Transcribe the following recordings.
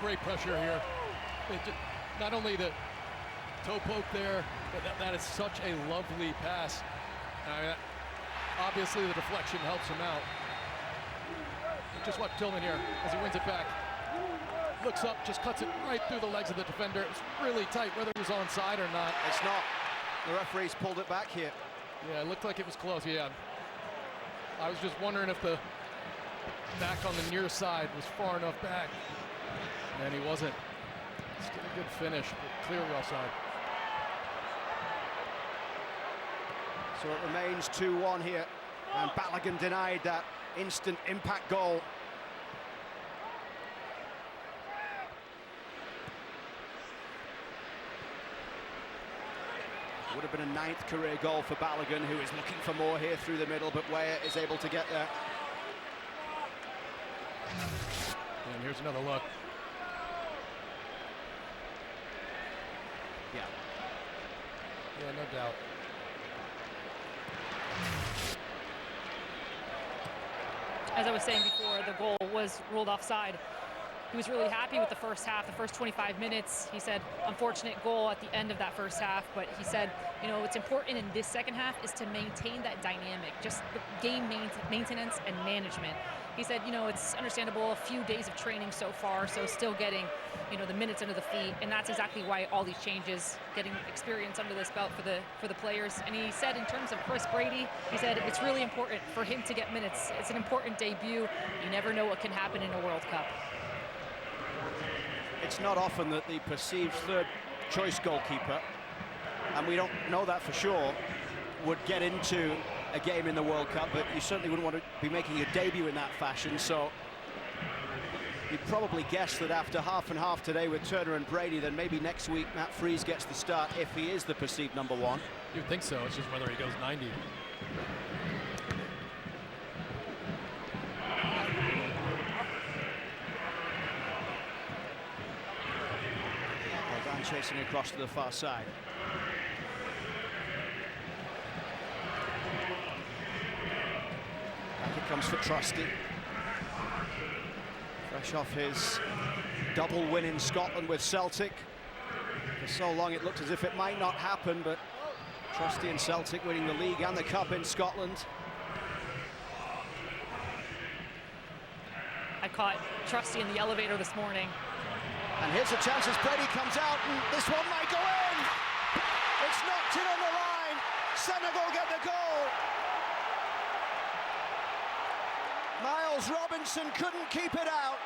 great pressure here. Not only the toe poke there, but that is such a lovely pass. Obviously the deflection helps him out. Just watch Tillman here as he wins it back. Looks up, just cuts it right through the legs of the defender. It's really tight, whether he was onside or not. It's not. The referee's pulled it back here. Yeah, it looked like it was close, yeah. I was just wondering if the back on the near side was far enough back. And he wasn't. Still a good finish, but clearly offside. So it remains 2-1 here. And Balogun denied that instant impact goal. Would have been a 9th career goal for Balogun, who is looking for more here through the middle, but Weah is able to get there. And here's another look. Yeah. Yeah, no doubt. As I was saying before, the goal was ruled offside. He was really happy with the first half, the first 25 minutes. He said, unfortunate goal at the end of that first half, but he said, you know, what's important in this second half is to maintain that dynamic, just the game maintenance and management. He said, you know, it's understandable, a few days of training so far, so still getting, you know, the minutes under the feet, and that's exactly why all these changes, getting experience under this belt for the players. And he said, in terms of Chris Brady, he said it's really important for him to get minutes. It's an important debut. You never know what can happen in a World Cup. It's not often that the perceived third choice goalkeeper, and we don't know that for sure, would get into a game in the World Cup, but you certainly wouldn't want to be making your debut in that fashion. So you'd probably guess that after half and half today with Turner and Brady, then maybe next week Matt Freese gets the start if he is the perceived number one. You'd think so. It's just whether he goes 90. Chasing across to the far side. Back it comes for Trusty. Fresh off his double win in Scotland with Celtic. For so long it looked as if it might not happen, but Trusty and Celtic winning the league and the cup in Scotland. I caught Trusty in the elevator this morning. And here's a chance as Brady comes out, and this one might go in. It's knocked in on the line. Senegal get the goal. Miles Robinson couldn't keep it out.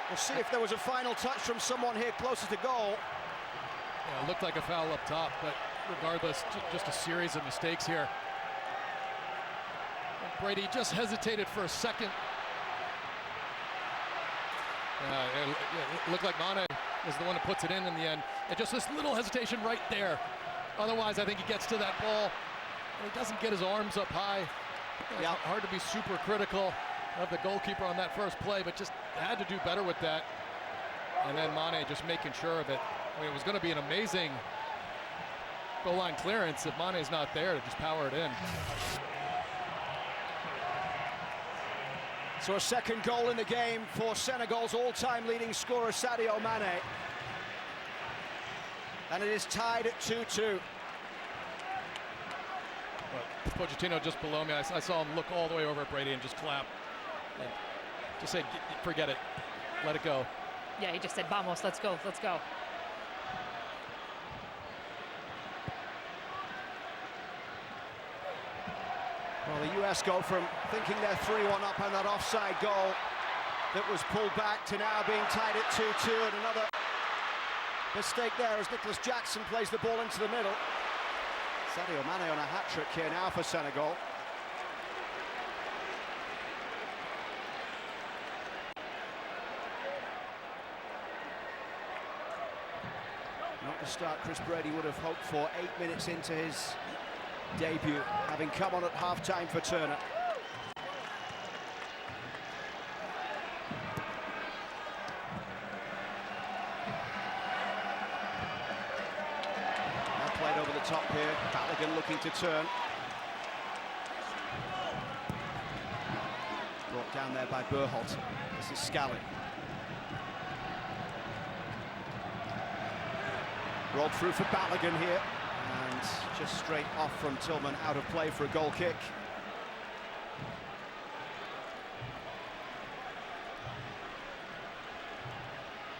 We'll see if there was a final touch from someone here closer to goal. Yeah, it looked like a foul up top, but regardless, just a series of mistakes here. Brady just hesitated for a second. It looked like Mane is the one that puts it in the end. And just this little hesitation right there. Otherwise, I think he gets to that ball. And he doesn't get his arms up high. It's hard to be super critical of the goalkeeper on that first play, but just had to do better with that. And then Mane just making sure of it. I mean, it was going to be an amazing goal line clearance if Mane's not there to just power it in. So a second goal in the game for Senegal's all-time leading scorer, Sadio Mane. And it is tied at 2-2. Well, Pochettino just below me. I saw him look all the way over at Brady and just clap. And just say, forget it, let it go. Yeah, he just said, vamos, let's go, let's go. Well, the US go from thinking they're 3-1 up on that offside goal that was pulled back to now being tied at 2-2, and another mistake there as Nicholas Jackson plays the ball into the middle. Sadio Mane on a hat-trick here now for Senegal. Not the start Chris Brady would have hoped for 8 minutes into his debut, having come on at half-time for Turner. Now played over the top here here. Balogun looking to turn. Brought down there by Berholt. This is Scally. Rolled through for Balogun here. And just straight off from Tillman, out of play for a goal kick.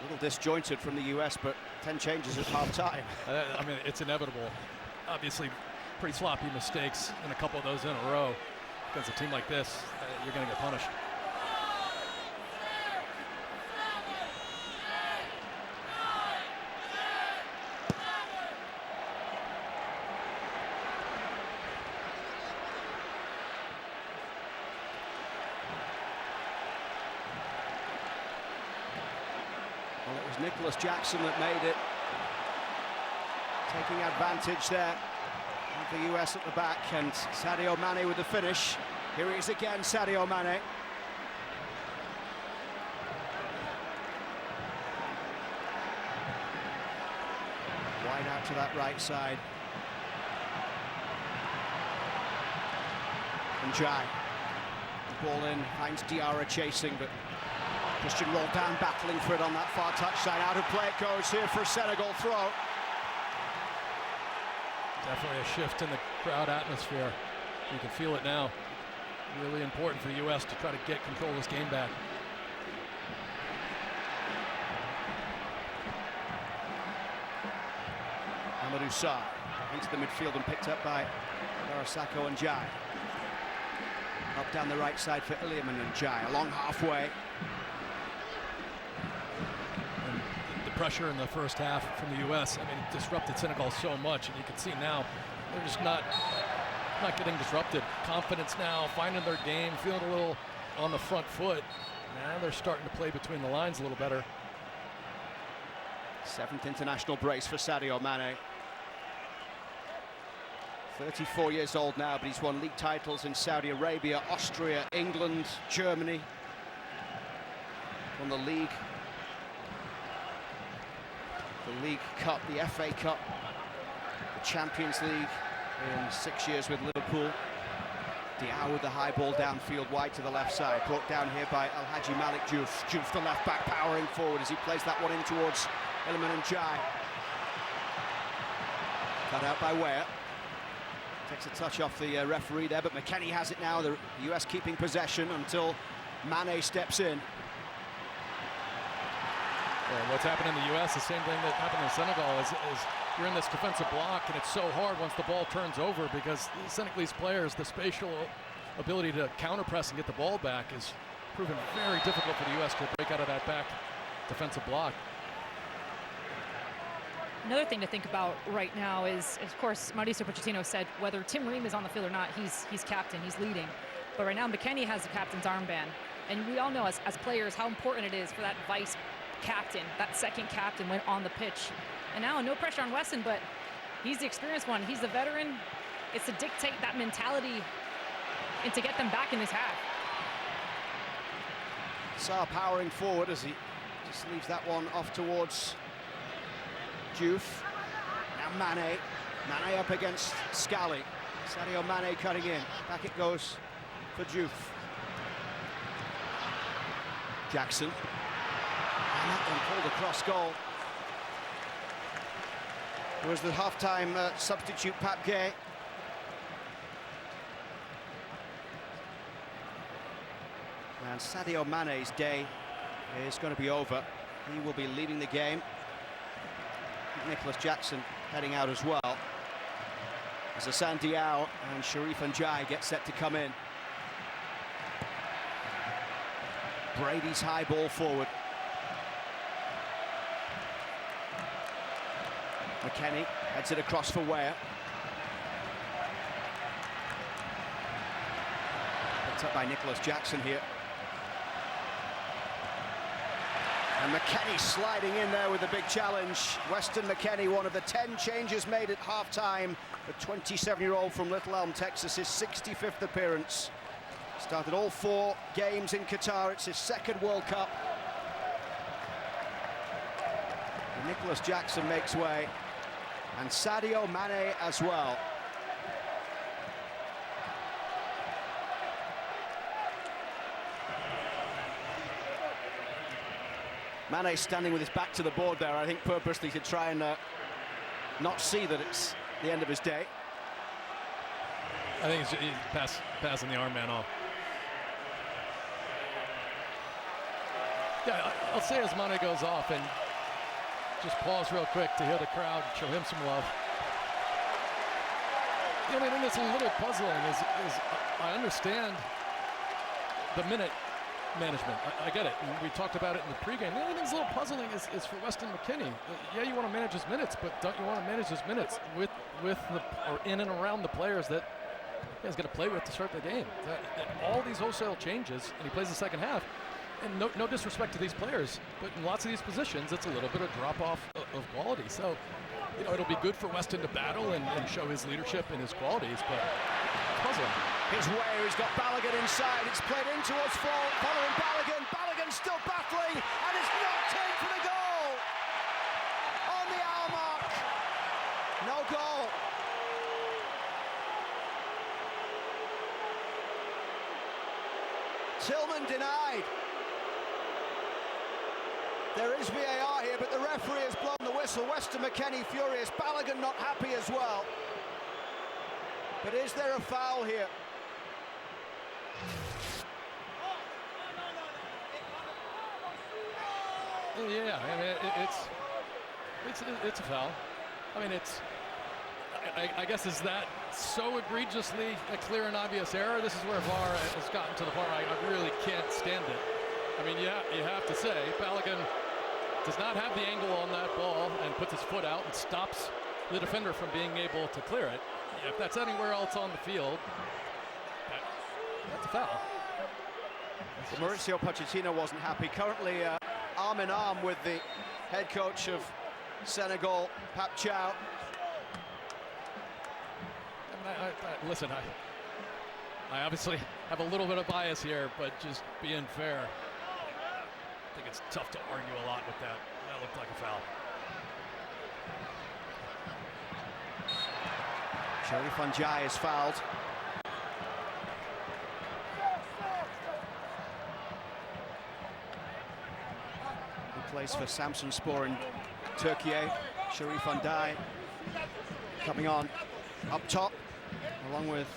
A little disjointed from the US, but 10 changes at half-time. I mean, it's inevitable. Obviously, pretty sloppy mistakes, and a couple of those in a row. Against a team like this, you're going to get punished. Well, it was Nicholas Jackson that made it. Taking advantage there of the US at the back, and Sadio Mane with the finish. Here he is again, Sadio Mane. Wide out to that right side. And Jai. The ball in, finds Diarra chasing, but Christian rolled down, battling for it on that far touch side. Out of play it goes here for a Senegal throw. Definitely a shift in the crowd atmosphere. You can feel it now. Really important for the U.S. to try to get control of this game back. Amadou Sarr into the midfield and picked up by Arasako and Jai. Up down the right side for Iliaman and Jai, along halfway. And the pressure in the first half from the U.S., I mean, disrupted Senegal so much, and you can see now they're just not getting disrupted. Confidence now, finding their game, feeling a little on the front foot. Now they're starting to play between the lines a little better. 7th international brace for Sadio Mane. 34 years old now, but he's won league titles in Saudi Arabia, Austria, England, Germany. Won the League Cup, the FA Cup, the Champions League in 6 years with Liverpool. Diao with the high ball downfield, wide to the left side. Brought down here by Al-Haji Malik Diouf. Diouf, the left back, powering forward as he plays that one in towards Iliman and Jai. Cut out by Weah. Takes a touch off the referee there, but McKennie has it now. The US keeping possession until Mane steps in. Well, what's happened in the U.S., the same thing that happened in Senegal, is you're in this defensive block, and it's so hard once the ball turns over because the Senegalese players, the spatial ability to counter-press and get the ball back is proven very difficult for the U.S. to break out of that back defensive block. Another thing to think about right now is, of course, Mauricio Pochettino said whether Tim Ream is on the field or not, he's captain, he's leading. But right now, McKennie has the captain's armband. And we all know as players how important it is for that vice captain, that second captain when on the pitch. And now, no pressure on Weston, but he's the experienced one. He's the veteran. It's to dictate that mentality and to get them back in this half. Sarr powering forward as he just leaves that one off towards Diouf. Now Mane. Mane up against Scally. Sadio Mane cutting in. Back it goes for Diouf. Jackson. And that one pulled across goal. It was the half-time substitute, Pape Gueye. And Sadio Mane's day is going to be over. He will be leaving the game. Nicholas Jackson heading out as well. As Assane Diao and Sharif Ndiaye get set to come in. Brady's high ball forward. McKennie heads it across for Weah. Picked up by Nicholas Jackson here. And McKennie sliding in there with a big challenge. Weston McKennie, one of the 10 changes made at halftime. The 27-year-old from Little Elm, Texas, his 65th appearance. Started all 4 games in Qatar. It's his 2nd World Cup. And Nicholas Jackson makes way. And Sadio Mane as well. Mane standing with his back to the board there, I think purposely to try and not see that it's the end of his day. I think he's passing the arm man off. Yeah, I'll say as Mane goes off, and just pause real quick to hear the crowd show him some love. The only thing that's a little puzzling is I understand the minute management. I get it. And we talked about it in the pregame. The only thing that's a little puzzling is for Weston McKennie. Yeah, you want to manage his minutes, but don't you want to manage his minutes with the or in and around the players that he's going to play with to start the game? All these wholesale changes, and he plays the second half. And no disrespect to these players, but in lots of these positions, it's a little bit of drop-off of quality. So, you know, it'll be good for Weston to battle and show his leadership and his qualities, but it's puzzling. His way, he's got Balogun inside. It's played in towards following Balogun. Balogun still battling, and it's knocked in for the goal. On the hour mark. No goal. Tillman denied. There is VAR here, but the referee has blown the whistle. Weston McKennie furious. Balogun not happy as well. But is there a foul here? Yeah, I mean, it's a foul. I mean, I guess is that so egregiously a clear and obvious error? This is where VAR has gotten to the point where I really can't stand it. I mean, yeah, you have to say Balogun does not have the angle on that ball and puts his foot out and stops the defender from being able to clear it. Yeah, if that's anywhere else on the field, that's a foul. Well, Mauricio Pochettino wasn't happy. Currently arm in arm with the head coach of Senegal, Pap Chow. Listen, I obviously have a little bit of bias here, but just being fair, I think it's tough to argue a lot with that. That looked like a foul. Sharif Njai is fouled. He plays for Samsunspor in Turkey. Sharif Njai coming on up top, along with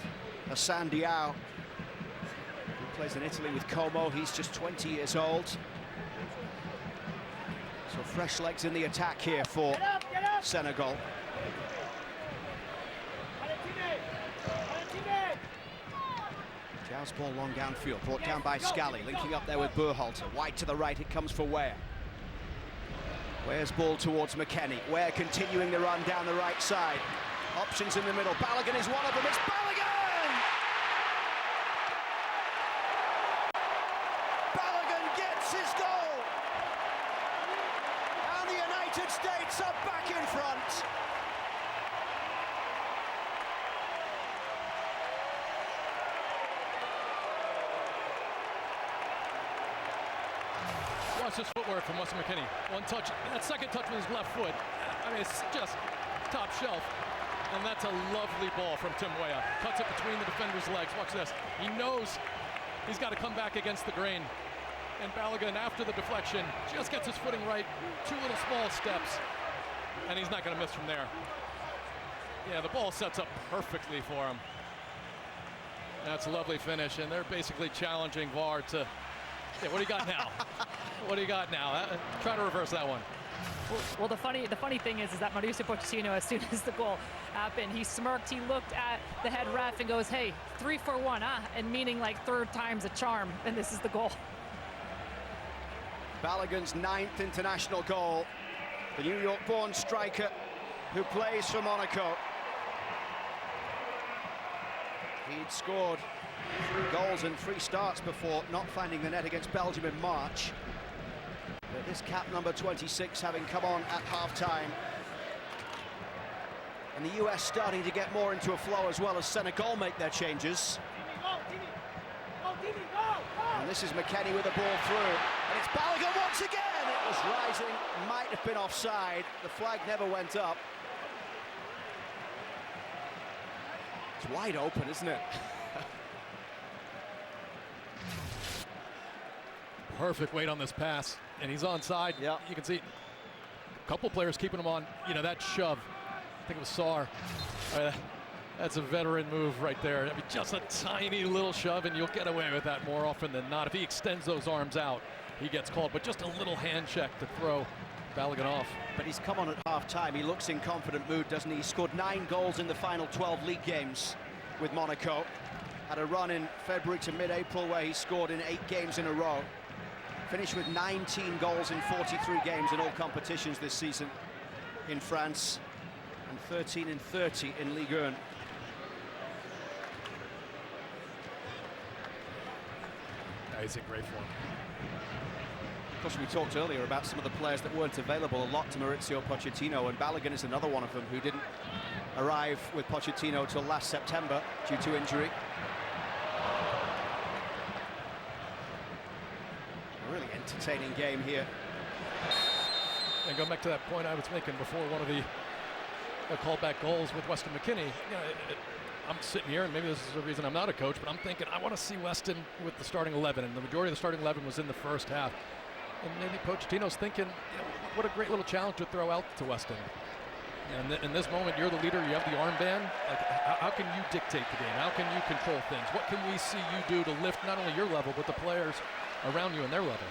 Hassan Diao, who plays in Italy with Como. He's just 20 years old. So fresh legs in the attack here for Senegal. Diao's ball long downfield, brought down by Scally, linking up there with Berhalter. Wide to the right, it comes for Weah. Weah's ball towards McKennie. Weah continuing the run down the right side. Options in the middle. Balogun is one of them. It's Balogun! Balogun gets his goal! And the United States are back in front. Watch this footwork from Weston McKennie. One touch, that second touch with his left foot. I mean, it's just top shelf. And that's a lovely ball from Tim Weah. Cuts it between the defender's legs. Watch this. He knows he's got to come back against the grain. And Balogun, after the deflection, just gets his footing right. Two little small steps. And he's not going to miss from there. Yeah, the ball sets up perfectly for him. That's a lovely finish. And they're basically challenging VAR to, yeah, what do you got now? What do you got now? Try to reverse that one. Well, the funny thing is that Mauricio Pochettino, as soon as the goal happened, he smirked, he looked at the head ref and goes, hey, 3 for 1, huh? And meaning like third time's a charm, and this is the goal. Balogun's 9th international goal. The New York-born striker who plays for Monaco. He'd scored 3 goals and 3 starts before not finding the net against Belgium in March. But this cap number 26 having come on at half-time. And the US starting to get more into a flow as well as Senegal make their changes. And this is McKennie with the ball through. And it's Balogun once again! It was rising, might have been offside. The flag never went up. It's wide open, isn't it? Perfect weight on this pass, and he's onside. Yeah. You can see a couple players keeping him on. You know, that shove, I think it was Saar. That's a veteran move right there. I mean, just a tiny little shove, and you'll get away with that more often than not. If he extends those arms out, he gets called, but just a little hand check to throw Balogun off. But he's come on at half-time. He looks in confident mood, doesn't he? He scored 9 goals in the final 12 league games with Monaco. Had a run in February to mid-April where he scored in 8 games in a row. Finished with 19 goals in 43 games in all competitions this season in France, and 13 in 30 in Ligue 1. He's in great form. Of course, we talked earlier about some of the players that weren't available a lot to Maurizio Pochettino, and Balogun is another one of them who didn't arrive with Pochettino till last September due to injury. A really entertaining game here. And going back to that point I was making before, one of the callback goals with Weston McKennie. You know, I'm sitting here, and maybe this is the reason I'm not a coach, but I'm thinking I want to see Weston with the starting 11, and the majority of the starting 11 was in the first half. And maybe Pochettino's thinking, you know, what a great little challenge to throw out to Weston. And in this moment, you're the leader, you have the armband. Like, how can you dictate the game? How can you control things? What can we see you do to lift not only your level, but the players around you and their level?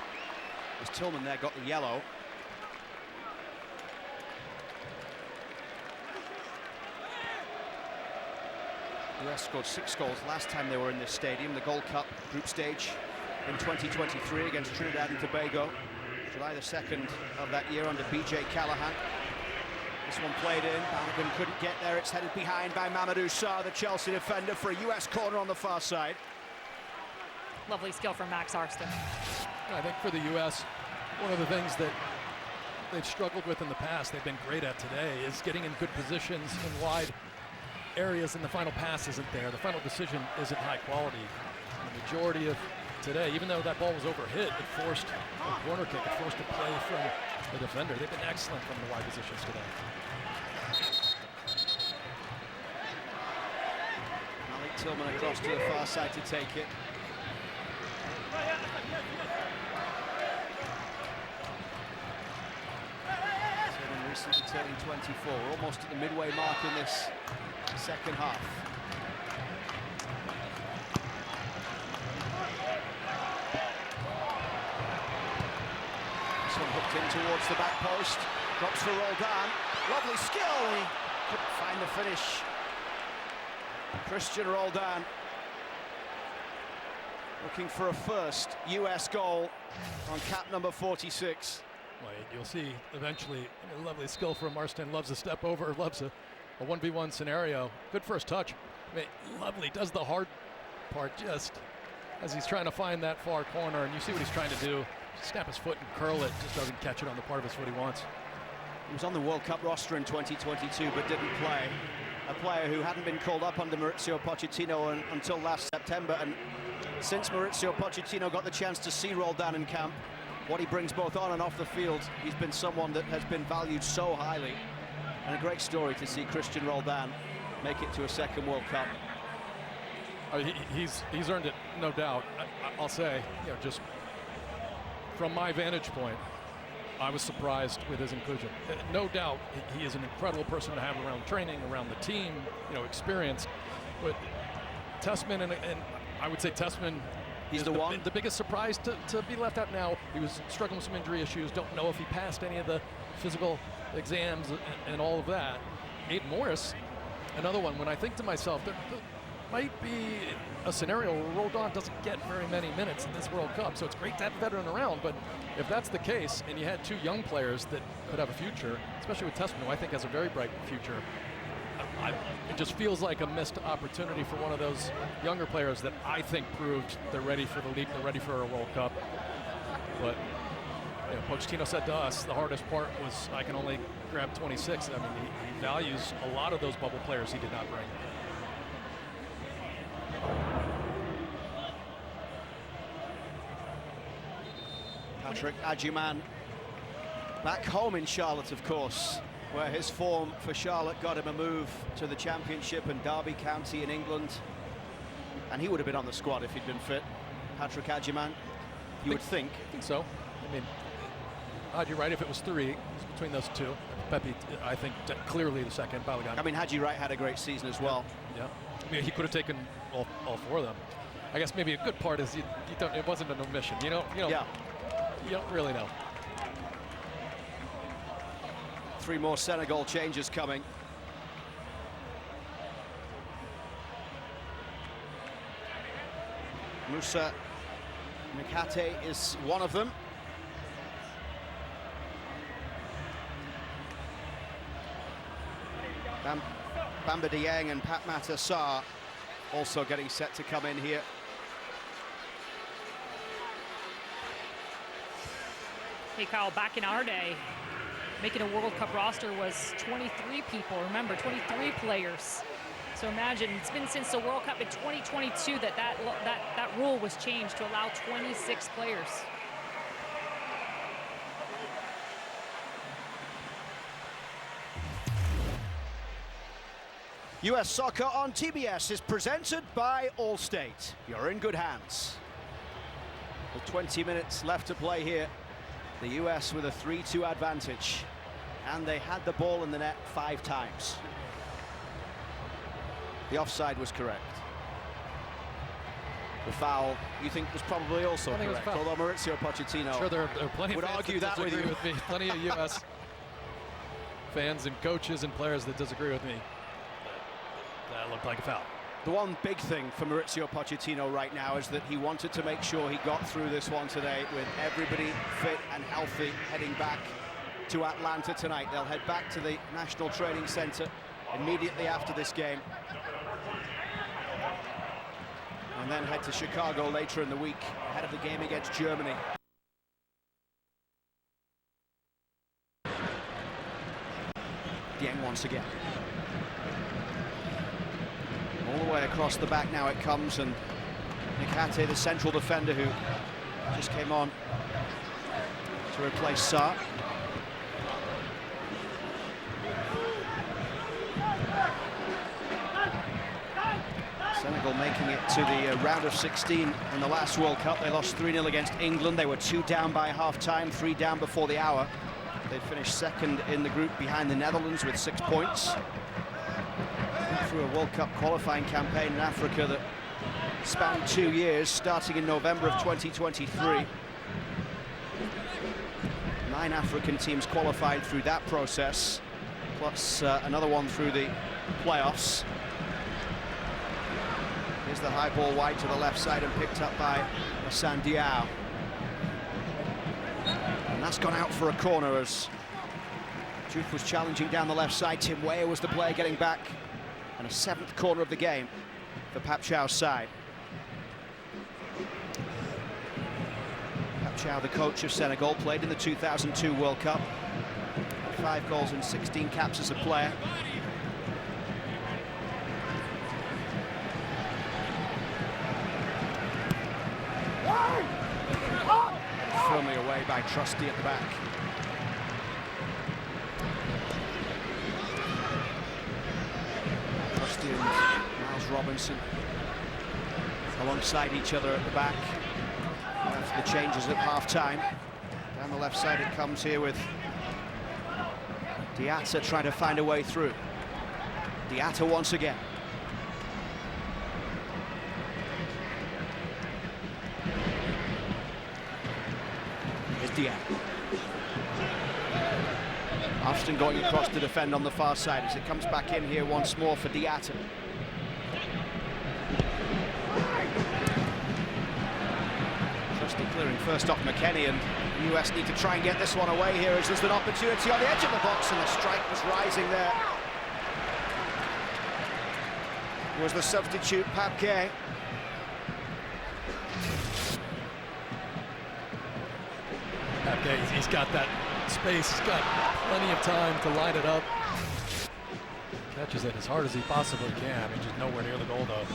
As Tillman there got the yellow. US scored 6 goals last time they were in this stadium, the Gold Cup group stage in 2023 against Trinidad and Tobago, July the 2nd of that year under BJ Callahan. This one played in, Balogun couldn't get there, it's headed behind by Mamadou Sarr, the Chelsea defender, for a US corner on the far side. Lovely skill from Max Arston. I think for the U.S., one of the things that they've struggled with in the past, they've been great at today, is getting in good positions in wide areas, and the final pass isn't there. The final decision isn't high quality. The majority of today, even though that ball was overhit, it forced a corner kick, it forced a play from the defender. They've been excellent from the wide positions today. Malik Tillman across to the far side to take it. Tillman recently turning 24. We're almost at the midway mark in this second half. This one hooked in towards the back post. Drops for Roldan. Lovely skill. He couldn't find the finish. Christian Roldan looking for a first US goal on cap number 46. Well, you'll see eventually a lovely skill from Marston. Loves a step over, loves a 1v1 scenario. Good first touch. I mean, lovely, does the hard part just as he's trying to find that far corner, and you see what he's trying to do. Snap his foot and curl it, just doesn't catch it on the part of his foot he wants. He was on the World Cup roster in 2022 but didn't play. A player who hadn't been called up under Maurizio Pochettino until last September, and since Maurizio Pochettino got the chance to see Roldan in camp, what he brings both on and off the field, he's been someone that has been valued so highly. And a great story to see Christian Roldan make it to a second World Cup. He's earned it, no doubt. I'll say, you know, just from my vantage point, I was surprised with his inclusion. No doubt, he is an incredible person to have around training, around the team, you know, experience. But Tessmann, and I would say Tessmann, he's is the biggest surprise to be left out now. He was struggling with some injury issues. Don't know if he passed any of the physical exams and all of that. Aiden Morris, another one. When I think to myself, there might be a scenario where Roldan doesn't get very many minutes in this World Cup, so it's great to have a veteran around, but if that's the case, and you had 2 young players that could have a future, especially with Tessmann, who I think has a very bright future, it just feels like a missed opportunity for one of those younger players that I think proved they're ready for the league, they're ready for a World Cup. But you know, Pochettino said to us, the hardest part was I can only grab 26. I mean, he values a lot of those bubble players he did not bring. Patrick Adjuman back home in Charlotte, of course, where his form for Charlotte got him a move to the Championship and Derby County in England. And he would have been on the squad if he'd been fit. Patrick Agyemang, you would think. I think so. I mean, Haji Wright, if it was 3, it was between those two. Pepe, I think, clearly the second. Balogun. I mean, Haji Wright had a great season as well. Yeah. I mean, he could have taken all 4 of them. I guess maybe a good part is you don't. It wasn't an omission. You don't really know. 3 more Senegal changes coming. Usa Senegal is one of them. Bamba Dieng and Pat Matassar also getting set to come in here. Hey, Kyle, back in our day, making a World Cup roster was 23 people. Remember, 23 players. So imagine, it's been since the World Cup in 2022 that rule was changed to allow 26 players. US Soccer on TBS is presented by Allstate. You're in good hands. With 20 minutes left to play here, the US with a 3-2 advantage. And they had the ball in the net 5 times. The offside was correct. The foul, you think, was probably also correct, although Maurizio Pochettino Sure, there are plenty would of fans argue that disagree with me. Plenty of US fans and coaches and players that disagree with me. That looked like a foul. The one big thing for Maurizio Pochettino right now is that he wanted to make sure he got through this one today with everybody fit and healthy heading back to Atlanta tonight. They'll head back to the National Training Center immediately after this game. And then head to Chicago later in the week ahead of the game against Germany. Dieng once again. All the way across the back now it comes, and Nikate, the central defender who just came on to replace Sarr. Senegal making it to the round of 16 in the last World Cup. They lost 3-0 against England. They were 2 down by half-time, 3 down before the hour. They finished second in the group behind the Netherlands with 6 points. Through a World Cup qualifying campaign in Africa that spanned 2 years, starting in November of 2023. 9 African teams qualified through that process, plus another one through the playoffs. Here's the high ball wide to the left side and picked up by Hassan Diao. And that's gone out for a corner as Diouf was challenging down the left side. Tim Weah was the player getting back. And a 7th corner of the game for Pap Chow's side. Pap Chow, the coach of Senegal, played in the 2002 World Cup. 5 goals and 16 caps as a player. Firmly away by Trusty at the back. Trusty and Miles Robinson alongside each other at the back after the changes at half-time. Down the left side it comes here with Diatta trying to find a way through. Diatta once again. Here's Diatta. Austin going across to defend on the far side as it comes back in here once more for Diatta. Trusty clearing first off McKennie, and the US need to try and get this one away here as there's an opportunity on the edge of the box, and the strike was rising there. Was the substitute Pape Gueye. Pape Gueye, he's got that space, he's got plenty of time to line it up. Catches it as hard as he possibly can. I mean, just nowhere near the goal, though.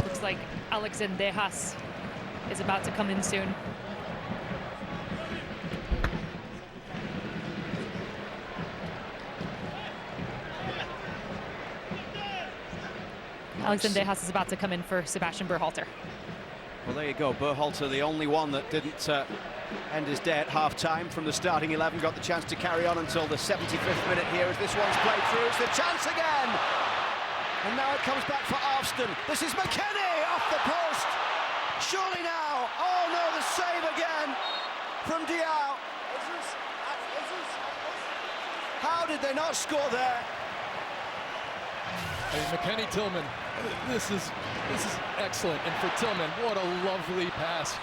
Looks like Alex Zendejas is about to come in soon. Alexander Dejas is about to come in for Sebastian Berhalter. Well, there you go. Berhalter, the only one that didn't end his day at half-time from the starting 11, got the chance to carry on until the 75th minute here as this one's played through. It's the chance again! And now it comes back for Alston. This is McKennie off the post. Surely now. Oh no, the save again from Diao. How did they not score there? McKennie Tillman, this is excellent. And for Tillman, what a lovely pass.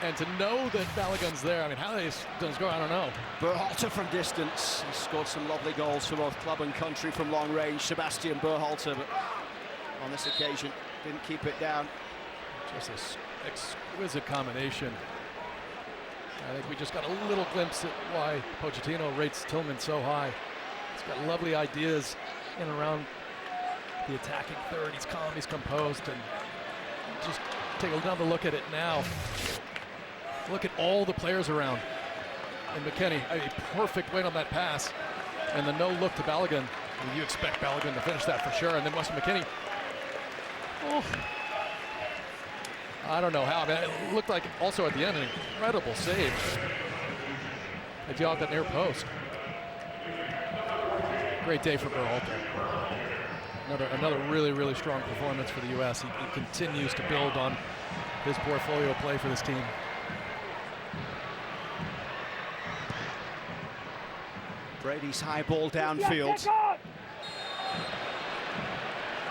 And to know that Balogun's there, I mean, how they don't score, I don't know. Berhalter from distance. He scored some lovely goals for both club and country from long range. Sebastian Berhalter, but on this occasion, didn't keep it down. Just this exquisite combination. I think we just got a little glimpse at why Pochettino rates Tillman so high. He's got lovely ideas in and around the attacking third. He's calm, he's composed, and just take another look at it now. Look at all the players around. And McKennie, a perfect win on that pass. And the no look to Balogun. You expect Balogun to finish that for sure. And then Weston McKennie. Oh, I don't know how. I mean, it looked like also at the end an incredible save. They deal out that near post. Great day for Berhalter. Another really, really strong performance for the U.S. He continues to build on his portfolio play for this team. Brady's high ball downfield.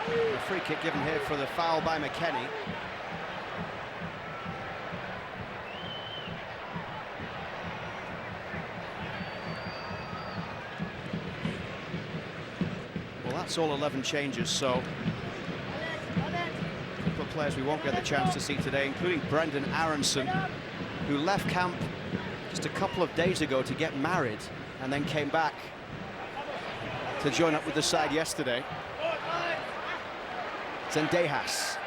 A free kick given here for the foul by McKennie. Well, that's all 11 changes, so a couple of players we won't get the chance to see today, including Brendan Aronson, who left camp just a couple of days ago to get married and then came back to join up with the side yesterday. Zendejas.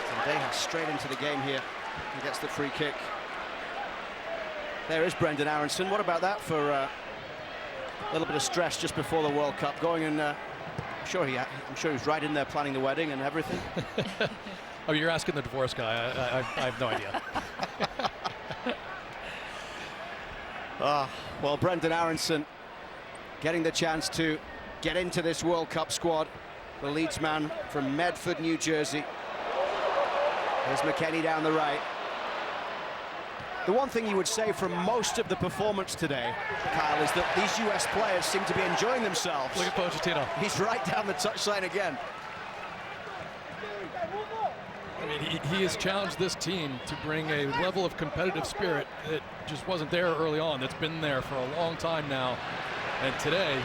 Zendejas straight into the game here. He gets the free kick. There is Brendan Aronson. What about that for a little bit of stress just before the World Cup? Going and I'm sure he was right in there planning the wedding and everything. Oh, you're asking the divorce guy. I have no idea. Well, Brendan Aronson getting the chance to get into this World Cup squad. The Leeds man from Medford, New Jersey. There's McKennie down the right. The one thing you would say from most of the performance today, Kyle, is that these US players seem to be enjoying themselves. Look at Pochettino. He's right down the touchline again. I mean, he has challenged this team to bring a level of competitive spirit that just wasn't there early on. That's been there for a long time now. And today,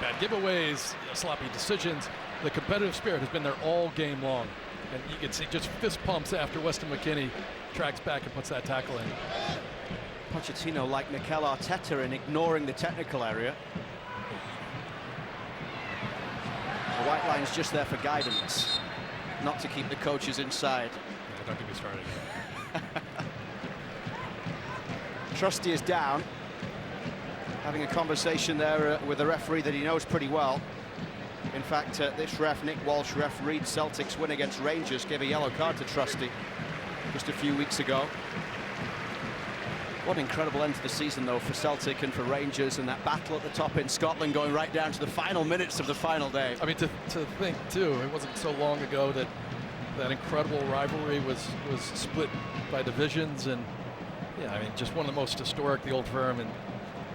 bad giveaways, sloppy decisions, the competitive spirit has been there all game long. And you can see just fist pumps after Weston McKennie tracks back and puts that tackle in. Pochettino, like Mikel Arteta, in ignoring the technical area. The white line's just there for guidance, not to keep the coaches inside. Yeah, don't get me started. Trusty is down, having a conversation there with a referee that he knows pretty well. In fact, this ref, Nick Walsh, refereed Celtic's win against Rangers, gave a yellow card to Trusty just a few weeks ago. What an incredible end to the season, though, for Celtic and for Rangers, and that battle at the top in Scotland going right down to the final minutes of the final day. I mean, to think, too, it wasn't so long ago that that incredible rivalry was split by divisions, and yeah, I mean, just one of the most historic, the Old Firm, and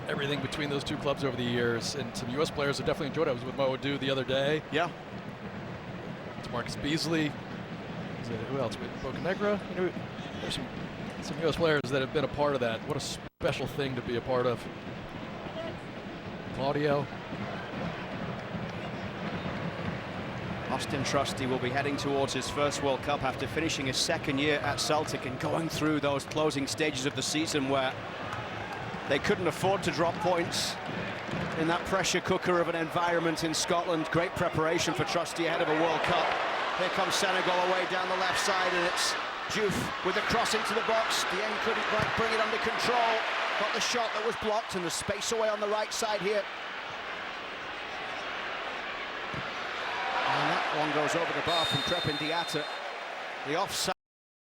everything between those two clubs over the years. And some U.S. players have definitely enjoyed it. I was with Mo Adu the other day. Yeah. It's Marcus Beasley. Who else? Bocanegra. You know, there's some U.S. players that have been a part of that. What a special thing to be a part of. Claudio. Austin Trusty will be heading towards his first World Cup after finishing his second year at Celtic and going through those closing stages of the season where they couldn't afford to drop points in that pressure cooker of an environment in Scotland. Great preparation for Trusty ahead of a World Cup. Here comes Senegal away down the left side, and it's Diouf with the cross into the box. Dieng couldn't quite bring it under control. Got the shot that was blocked and the space away on the right side here. And that one goes over the bar from Crepin Diatta. The offside.